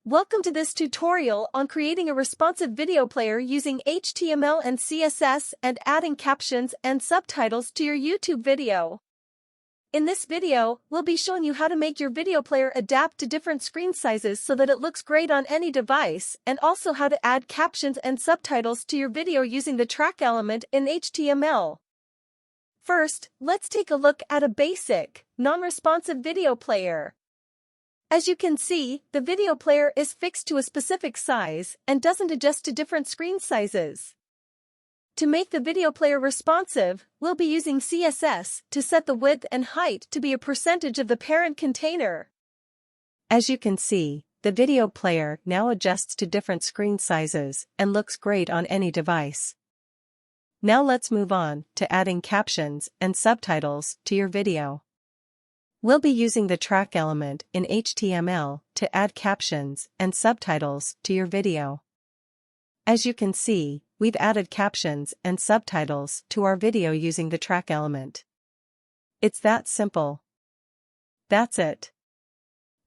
Welcome to this tutorial on creating a responsive video player using HTML and CSS and adding captions and subtitles to your YouTube video. In this video, we'll be showing you how to make your video player adapt to different screen sizes so that it looks great on any device, and also how to add captions and subtitles to your video using the track element in HTML. First, let's take a look at a basic, non-responsive video player. As you can see, the video player is fixed to a specific size and doesn't adjust to different screen sizes. To make the video player responsive, we'll be using CSS to set the width and height to be a percentage of the parent container. As you can see, the video player now adjusts to different screen sizes and looks great on any device. Now let's move on to adding captions and subtitles to your video. We'll be using the track element in HTML to add captions and subtitles to your video. As you can see, we've added captions and subtitles to our video using the track element. It's that simple. That's it.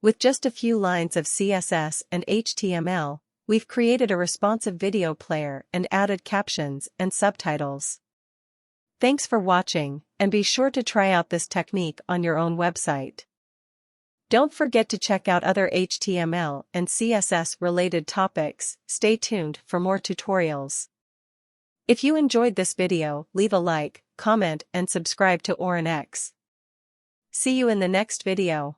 With just a few lines of CSS and HTML, we've created a responsive video player and added captions and subtitles. Thanks for watching, and be sure to try out this technique on your own website. Don't forget to check out other HTML and CSS related topics. Stay tuned for more tutorials. If you enjoyed this video, leave a like, comment, and subscribe to Orin-X. See you in the next video.